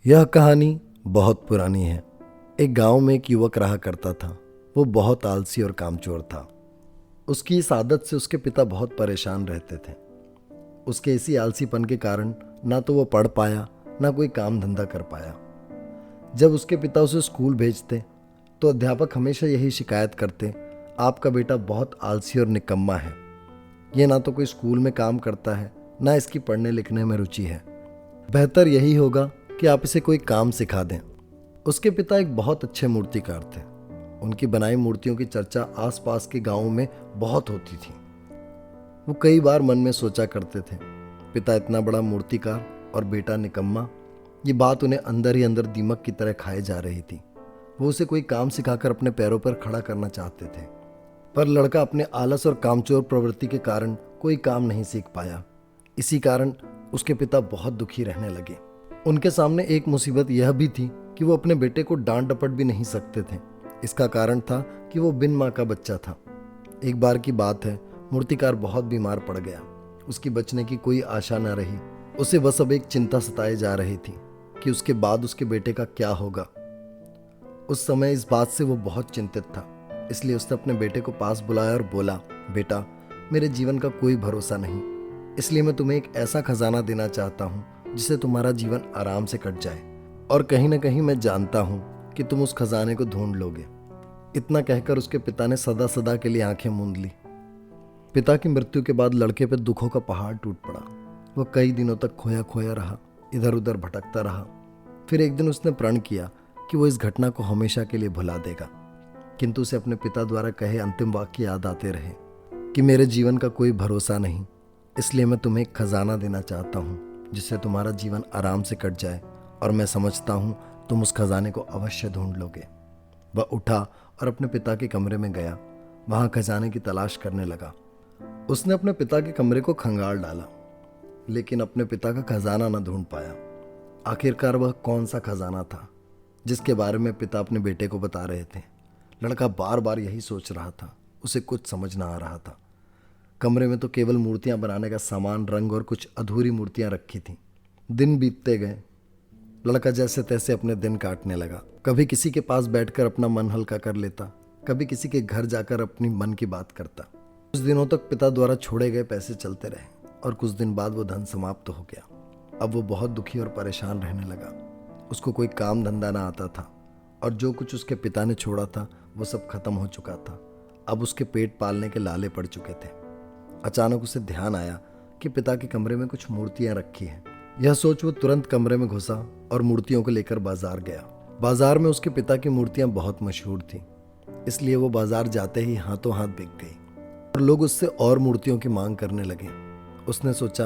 यह कहानी बहुत पुरानी है। एक गांव में एक युवक रहा करता था। वो बहुत आलसी और कामचोर था। उसकी इस आदत से उसके पिता बहुत परेशान रहते थे। उसके इसी आलसीपन के कारण ना तो वो पढ़ पाया, ना कोई काम धंधा कर पाया। जब उसके पिता उसे स्कूल भेजते तो अध्यापक हमेशा यही शिकायत करते, आपका बेटा बहुत आलसी और निकम्मा है। ये ना तो कोई स्कूल में काम करता है, ना इसकी पढ़ने लिखने में रुचि है। बेहतर यही होगा कि आप इसे कोई काम सिखा दें। उसके पिता एक बहुत अच्छे मूर्तिकार थे। उनकी बनाई मूर्तियों की चर्चा आसपास के गांवों में बहुत होती थी। वो कई बार मन में सोचा करते थे, पिता इतना बड़ा मूर्तिकार और बेटा निकम्मा। ये बात उन्हें अंदर ही अंदर दीमक की तरह खाए जा रही थी। वो उसे कोई काम सिखाकर अपने पैरों पर खड़ा करना चाहते थे, पर लड़का अपने आलस और कामचोर प्रवृत्ति के कारण कोई काम नहीं सीख पाया। इसी कारण उसके पिता बहुत दुखी रहने लगे। उनके सामने एक मुसीबत यह भी थी कि वो अपने बेटे को डांट डपट भी नहीं सकते थे। इसका कारण था कि वो बिन माँ का बच्चा था। एक बार की बात है, मूर्तिकार बहुत बीमार पड़ गया। उसकी बचने की कोई आशा न रही। उसे बस अब एक चिंता सताए जा रही थी कि उसके बाद उसके बेटे का क्या होगा। उस समय इस बात से वो बहुत चिंतित था। इसलिए उसने अपने बेटे को पास बुलाया और बोला, बेटा, मेरे जीवन का कोई भरोसा नहीं, इसलिए मैं तुम्हें एक ऐसा खजाना देना चाहता हूँ जिससे तुम्हारा जीवन आराम से कट जाए, और कहीं ना कहीं मैं जानता हूँ कि तुम उस खजाने को ढूंढ लोगे। इतना कहकर उसके पिता ने सदा सदा के लिए आंखें मूंद ली। पिता की मृत्यु के बाद लड़के पर दुखों का पहाड़ टूट पड़ा। वह कई दिनों तक खोया खोया रहा, इधर उधर भटकता रहा। फिर एक दिन उसने प्रण किया कि वो इस घटना को हमेशा के लिए भुला देगा। किंतु उसे अपने पिता द्वारा कहे अंतिम वाक्य याद आते रहे कि मेरे जीवन का कोई भरोसा नहीं, इसलिए मैं तुम्हें एक खजाना देना चाहता हूँ जिससे तुम्हारा जीवन आराम से कट जाए, और मैं समझता हूँ तुम उस खजाने को अवश्य ढूंढ लोगे। वह उठा और अपने पिता के कमरे में गया। वहां खजाने की तलाश करने लगा। उसने अपने पिता के कमरे को खंगाल डाला, लेकिन अपने पिता का खजाना न ढूंढ पाया। आखिरकार वह कौन सा खजाना था जिसके बारे में पिता अपने बेटे को बता रहे थे? लड़का बार बार यही सोच रहा था। उसे कुछ समझ ना आ रहा था। कमरे में तो केवल मूर्तियां बनाने का सामान, रंग और कुछ अधूरी मूर्तियां रखी थीं। दिन बीतते गए। लड़का जैसे तैसे अपने दिन काटने लगा। कभी किसी के पास बैठकर अपना मन हल्का कर लेता, कभी किसी के घर जाकर अपनी मन की बात करता। कुछ दिनों तक पिता द्वारा छोड़े गए पैसे चलते रहे, और कुछ दिन बाद वो धन समाप्त हो गया। अब वो बहुत दुखी और परेशान रहने लगा। उसको कोई काम धंधा ना आता था, और जो कुछ उसके पिता ने छोड़ा था वो सब खत्म हो चुका था। अब उसके पेट पालने के लाले पड़ चुके थे। अचानक उसे ध्यान आया कि पिता के कमरे में कुछ मूर्तियां रखी हैं। यह सोच वो तुरंत कमरे में घुसा और मूर्तियों को लेकर बाजार गया। बाजार में उसके पिता की मूर्तियां बहुत मशहूर थीं, इसलिए वो बाजार जाते ही हाथों हाथ बिक गई और लोग उससे और मूर्तियों की मांग करने लगे। उसने सोचा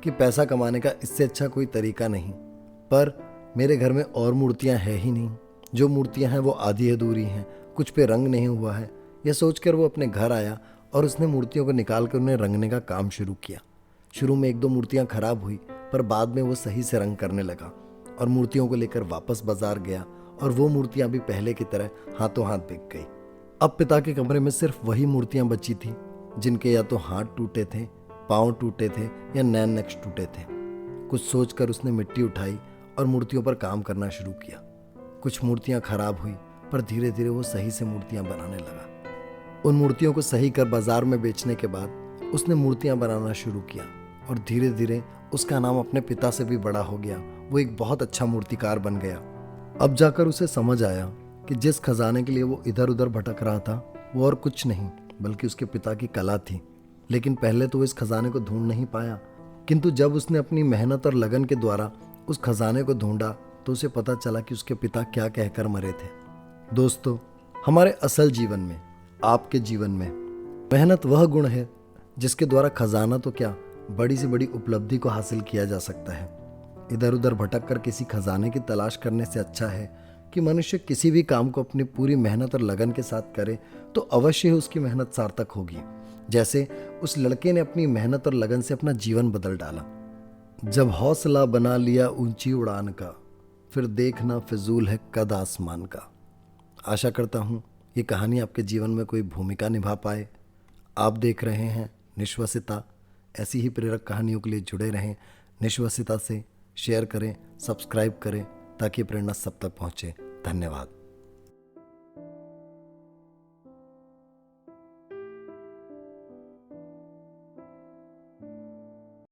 कि पैसा कमाने का इससे अच्छा कोई तरीका नहीं, पर मेरे घर में और मूर्तियां है ही नहीं। जो मूर्तियां हैं वो आधी अधूरी हैं, कुछ पे रंग नहीं हुआ है। यह सोचकर वो अपने घर आया और उसने मूर्तियों को निकाल कर उन्हें रंगने का काम शुरू किया। शुरू में एक दो मूर्तियां खराब हुई, पर बाद में वो सही से रंग करने लगा और मूर्तियों को लेकर वापस बाजार गया, और वो मूर्तियां भी पहले की तरह हाथों हाथ बिक गई। अब पिता के कमरे में सिर्फ वही मूर्तियां बची थी जिनके या तो हाथ टूटे थे, पांव टूटे थे, या नैन नक्श टूटे थे। कुछ सोचकर उसने मिट्टी उठाई और मूर्तियों पर काम करना शुरू किया। कुछ मूर्तियां खराब हुई, पर धीरे धीरे वो सही से मूर्तियां बनाने लगा। उन मूर्तियों को सही कर बाजार में बेचने के बाद उसने मूर्तियां बनाना शुरू किया, और धीरे धीरे उसका नाम अपने पिता से भी बड़ा हो गया। वो एक बहुत अच्छा मूर्तिकार बन गया। अब जाकर उसे समझ आया कि जिस खजाने के लिए वो इधर उधर भटक रहा था वो और कुछ नहीं बल्कि उसके पिता की कला थी। लेकिन पहले तो वो इस खजाने को ढूंढ नहीं पाया, किंतु जब उसने अपनी मेहनत और लगन के द्वारा उस खजाने को ढूंढा तो उसे पता चला कि उसके पिता क्या कहकर मरे थे। दोस्तों, हमारे असल जीवन में, आपके जीवन में मेहनत वह गुण है जिसके द्वारा खजाना तो क्या, बड़ी से बड़ी उपलब्धि को हासिल किया जा सकता है। इधर उधर भटक कर किसी खजाने की तलाश करने से अच्छा है कि मनुष्य किसी भी काम को अपनी पूरी मेहनत और लगन के साथ करे तो अवश्य ही उसकी मेहनत सार्थक होगी। जैसे उस लड़के ने अपनी मेहनत और लगन से अपना जीवन बदल डाला। जब हौसला बना लिया ऊंची उड़ान का, फिर देखना फिजूल है कद आसमान का। आशा करता हूँ ये कहानी आपके जीवन में कोई भूमिका निभा पाए। आप देख रहे हैं निश्वसिता। ऐसी ही प्रेरक कहानियों के लिए जुड़े रहें निश्वसिता से। शेयर करें, सब्सक्राइब करें, ताकि प्रेरणा सब तक पहुंचे। धन्यवाद।